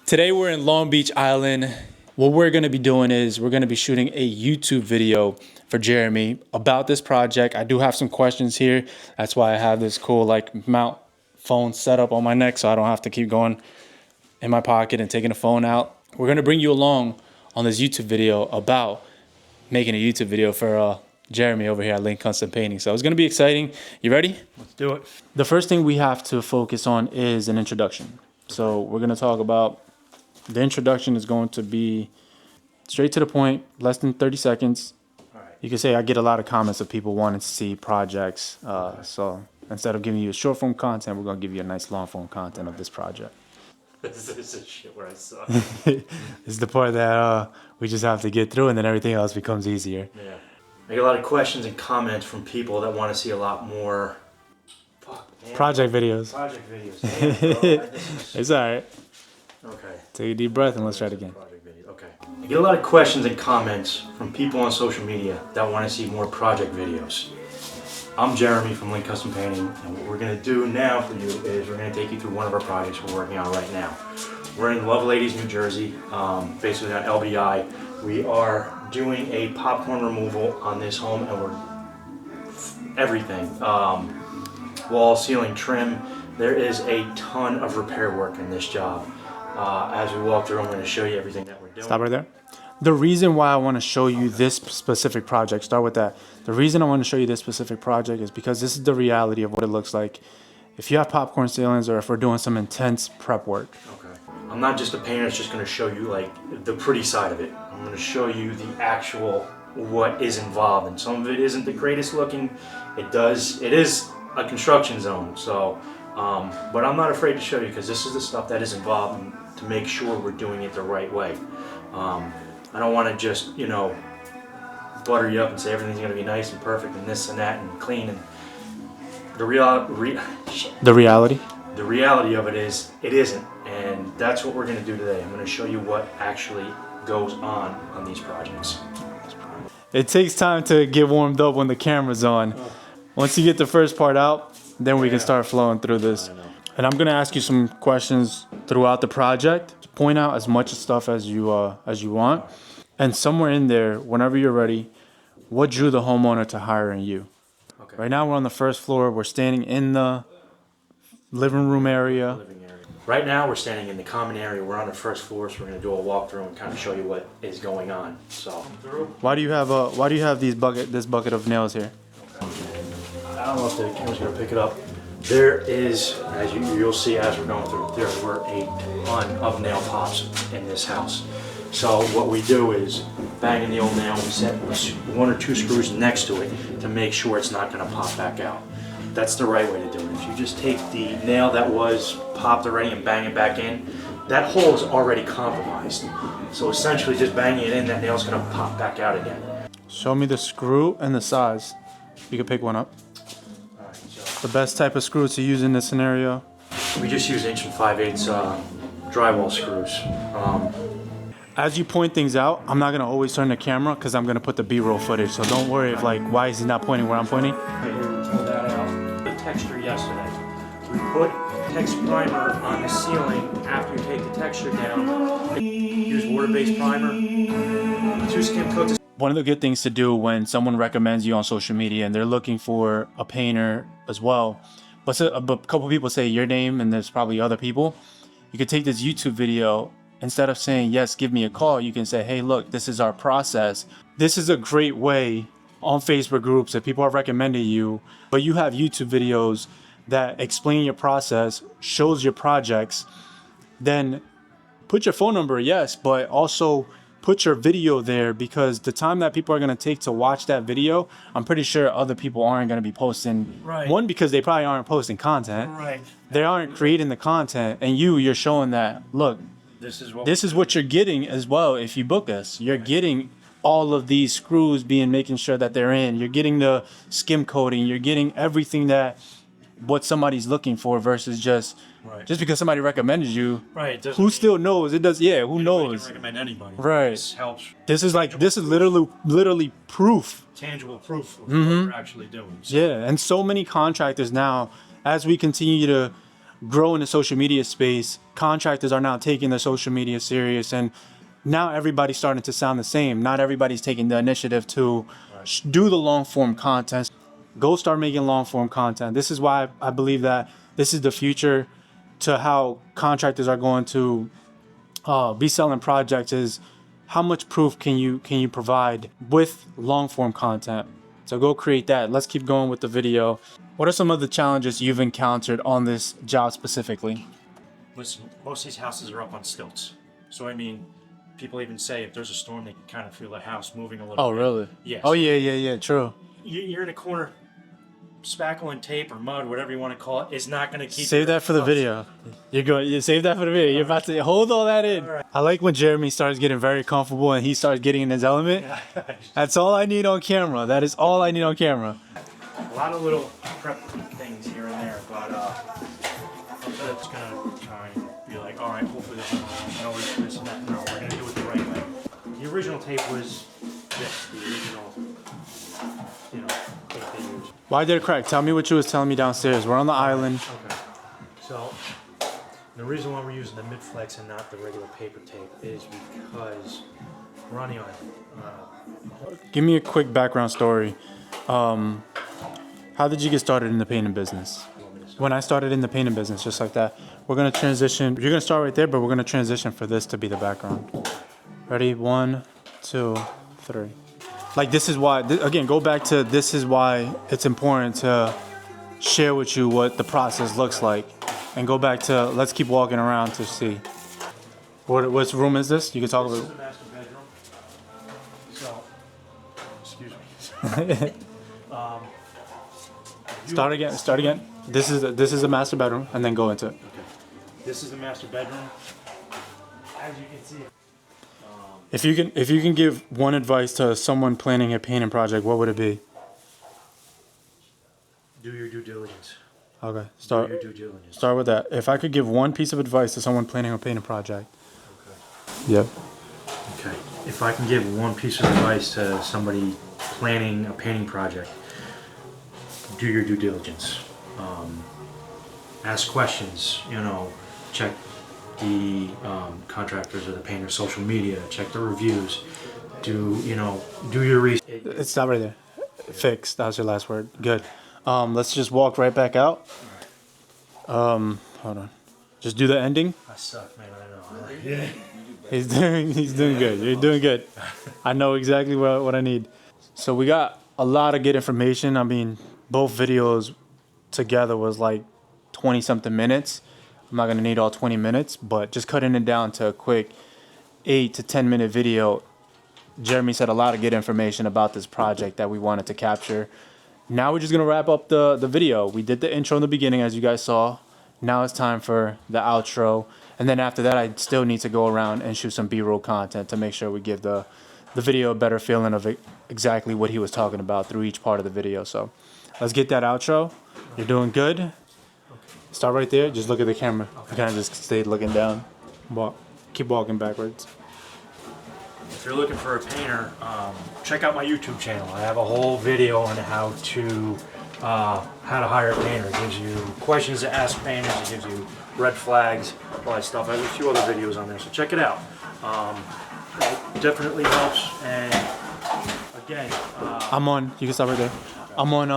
Today we're in Long Beach Island. What we're going to be doing is we're going to be shooting a YouTube video for Jeremy about this project. I do have some questions here. That's why I have this cool like mount phone set up on my neck so I don't have to keep going in my pocket and taking the phone out. We're going to bring you along on this YouTube video about making a YouTube video for Jeremy over here at Link Custom Painting. So it's going to be exciting. You ready? Let's do it. The first thing we have to focus on is an introduction. So we're going to talk about the introduction is going to be straight to the point, less than 30 seconds. All right. You can say I get a lot of comments of people wanting to see projects. So instead of giving you short form content, we're going to give you a nice long form content of this project. This is shit where I suck. This is the part that we just have to get through, and then everything else becomes easier. Yeah. I get a lot of questions and comments from people that want to see a lot more Project videos. Project videos. Damn, bro. It's all right. Okay. Take a deep breath and let's try it again. Project video. Okay. I get a lot of questions and comments from people on social media that want to see more project videos. I'm Jeremy from Link Custom Painting, and what we're going to do now for you is we're going to take you through one of our projects we're working on right now. We're in Loveladies, New Jersey, basically on LBI. We are doing a popcorn removal on this home, and we're everything. Wall, ceiling, trim. There is a ton of repair work in this job. As we walk through, I'm going to show you everything that we're doing. Stop right there. The reason why I want to show you this specific project, start with that. The reason I want to show you this specific project is because this is the reality of what it looks like if you have popcorn ceilings or if we're doing some intense prep work. Okay. I'm not just a painter that's just going to show you like the pretty side of it. I'm going to show you the actual what is involved, and some of it isn't the greatest looking. It is a construction zone, so but I'm not afraid to show you because this is the stuff that is involved in, to make sure we're doing it the right way. I don't want to just, you know, butter you up and say everything's going to be nice and perfect and this and that and clean. And the reality of it is it isn't, and that's what we're going to do today. I'm going to show you what actually goes on these projects. It takes time to get warmed up when the camera's on. Once you get the first part out, then we can start flowing through this. And I'm going to ask you some questions throughout the project to point out as much stuff as you want. And somewhere in there, whenever you're ready, what drew the homeowner to hiring you? Okay. Right now we're on the first floor. We're standing in the living room area. Right now we're standing in the common area. We're on the first floor, so we're going to do a walkthrough and kind of show you what is going on. So why do you have this bucket of nails here? Okay. I don't know if the camera's going to pick it up. There is, as you'll see as we're going through, there were a ton of nail pops in this house. So what we do is bang in the old nail, we set one or two screws next to it to make sure it's not going to pop back out. That's the right way to do it. If you just take the nail that was popped already and bang it back in, that hole is already compromised. So essentially just banging it in, that nail's going to pop back out again. Show me the screw and the size. You can pick one up. All right, so The best type of screw to use in this scenario? we just use 1 5/8 drywall screws. As you point things out, I'm not gonna always turn the camera because I'm gonna put the B-roll footage. So don't worry if like, why is he not pointing where I'm pointing? Okay, here, we pulled that out. The texture yesterday. We put text primer on the ceiling after you take the texture down. Use water-based primer, 2 skim coats. One of the good things to do when someone recommends you on social media and they're looking for a painter as well, but a couple people say your name and there's probably other people, you could take this YouTube video. Instead of saying, yes, give me a call, you can say, hey, look, this is our process. This is a great way on Facebook groups that people are recommending you, but you have YouTube videos that explain your process, shows your projects. Then put your phone number, yes, but also put your video there, because the time that people are going to take to watch that video, I'm pretty sure other people aren't going to be posting. Right. One, because they probably aren't posting content. Right. They aren't creating the content. And you're showing that, look, this is what you're getting as well. If you book us, you're getting all of these screws making sure that they're in. You're getting the skim coating. You're getting everything that what somebody's looking for versus just because somebody recommended you. Right. Who still knows? It does. Yeah. Who knows? Can recommend anybody. Right. This helps. This is literally proof. Tangible proof of what we're actually doing. So. Yeah. And so many contractors now, as we continue to grow in the social media space, contractors are now taking their social media serious, and now everybody's starting to sound the same. Not everybody's taking the initiative to do the long form content. Go start making long form content. This is why I believe that this is the future to how contractors are going to be selling projects, is how much proof can you provide with long form content. So go create that. Let's keep going with the video. What are some of the challenges you've encountered on this job specifically? Listen, most of these houses are up on stilts. So I mean, people even say if there's a storm, they can kind of feel the house moving a little Oh, bit. really? Yes. Oh, yeah, true. You're in a corner, spackle and tape or mud, whatever you want to call it, is not going to keep. Save that for the video. You save that for the video. You're about to hold all that in. All right. I like when Jeremy starts getting very comfortable and he starts getting in his element. That's all I need on camera. That is all I need on camera. A lot of little prep things here and there, but it's going to try and be like, all right, hopefully there's no reason this and that. No, we're going to do it the right way. The original tape was this, the original, tape they used. Why did it crack? Tell me what you was telling me downstairs. We're on the island. Okay. So, the reason why we're using the mid-flex and not the regular paper tape is because we're on the island. Give me a quick background story. How did you get started in the painting business? When I started in the painting business, just like that, we're gonna transition. You're gonna start right there, but we're gonna transition for this to be the background. Ready? 1, 2, 3. Like, this is why, again, go back to this is why it's important to share with you what the process looks like. And go back to, let's keep walking around to see. What room is this? You can talk This about. is the master bedroom. So, excuse me. Start again. This is a master bedroom, and then go into it. Okay. This is the master bedroom. As you can see. If you can give one advice to someone planning a painting project, what would it be? Do your due diligence. Okay, Do your due diligence. start with that. If I could give one piece of advice to someone planning a painting project. Okay. Yep. Okay. If I can give one piece of advice to somebody planning a painting project, do your due diligence. Ask questions. Check the contractors or the painter's social media. Check the reviews. Do your research. Stop right there. Fix. That was your last word. Good. Let's just walk right back out. Hold on. Just do the ending. I suck, man. I know. Yeah. He's doing good. You're doing good. I know exactly what I need. So we got a lot of good information. I mean, both videos together was like 20 something minutes. I'm not gonna need all 20 minutes, but just cutting it down to a quick 8 to 10 minute video. Jeremy said a lot of good information about this project that we wanted to capture. Now we're just gonna wrap up the video. We did the intro in the beginning, as you guys saw. Now it's time for the outro. And then after that, I still need to go around and shoot some B-roll content to make sure we give the video a better feeling of exactly what he was talking about through each part of the video. So let's get that outro. You're doing good. Start right there. Just look at the camera. You kind of just stay looking down. Keep walking backwards. If you're looking for a painter, check out my YouTube channel. I have a whole video on how to hire a painter. It gives you questions to ask painters. It gives you red flags, all that stuff. I have a few other videos on there, so check it out. It definitely helps. And again, You can stop right there. I'm on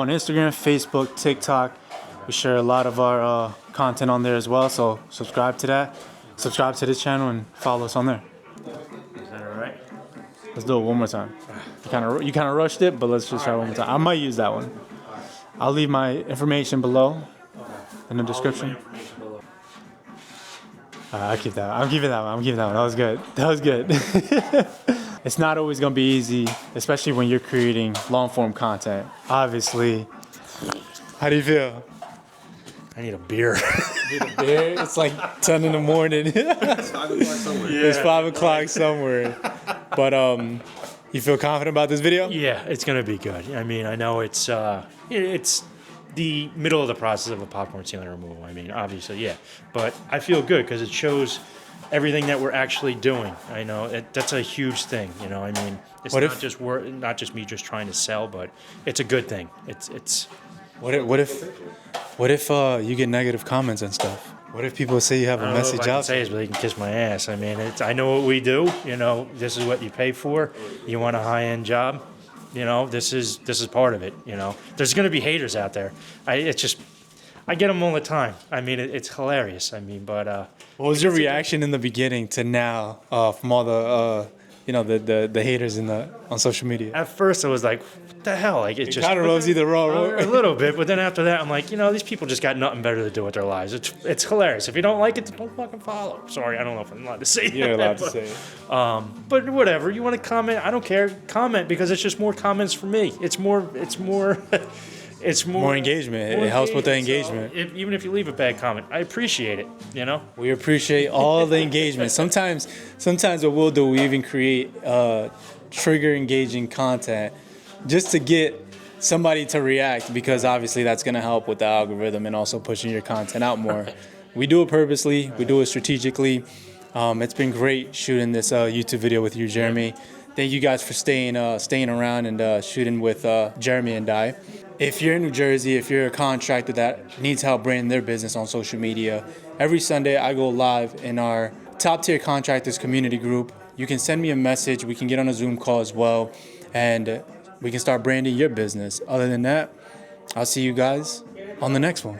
Instagram, Facebook, TikTok. We share a lot of our content on there as well. So subscribe to that. Subscribe to this channel and follow us on there. is that all right? Let's do it one more time. You kind of rushed it, but let's just try one more time. I might use that one. I'll leave my information below in the description. I'll keep that. I'm keeping that one. That was good. It's not always gonna be easy, especially when you're creating long form content. Obviously. How do you feel? I need a beer. It's like 10 in the morning. It's 5 o'clock somewhere. It's 5 o'clock somewhere. But you feel confident about this video? Yeah, it's gonna be good. I mean, I know it's the middle of the process of a popcorn ceiling removal. I mean, obviously, yeah, but I feel good because it shows everything that we're actually doing. I know that's a huge thing. I mean, it's not just me just trying to sell, but it's a good thing. It's. What if What if you get negative comments and stuff? What if people say you have a I don't know messy if I can job? say is, but they can kiss my ass. I mean, I know what we do. You know, this is what you pay for. You want a high-end job. You know, this is part of it. You know, there's going to be haters out there. I get them all the time. I mean, it's hilarious. I mean, but What was your reaction in the beginning to now from all the the haters on social media? at first I was like, what the hell? Like, it just Kind of rubs you the wrong way. a little bit. But then after that, I'm like, you know, these people just got nothing better to do with their lives. It's hilarious. If you don't like it, then don't fucking follow. Sorry, I don't know if I'm allowed to say that. You're allowed to but, say it. But whatever. You want to comment? I don't care. Comment, because it's just more comments for me. It's more. It's more engagement. It helps with the engagement. So even if you leave a bad comment, I appreciate it. You know. We appreciate all the engagement. Sometimes what we'll do, we even create trigger engaging content just to get somebody to react, because obviously that's going to help with the algorithm and also pushing your content out more. We do it purposely. We do it strategically. It's been great shooting this YouTube video with you, Jeremy. Thank you guys for staying around and shooting with Jeremy and I. If you're in New Jersey, if you're a contractor that needs help branding their business on social media, every Sunday I go live in our top tier contractors community group. You can send me a message. We can get on a Zoom call as well, and we can start branding your business. Other than that, I'll see you guys on the next one.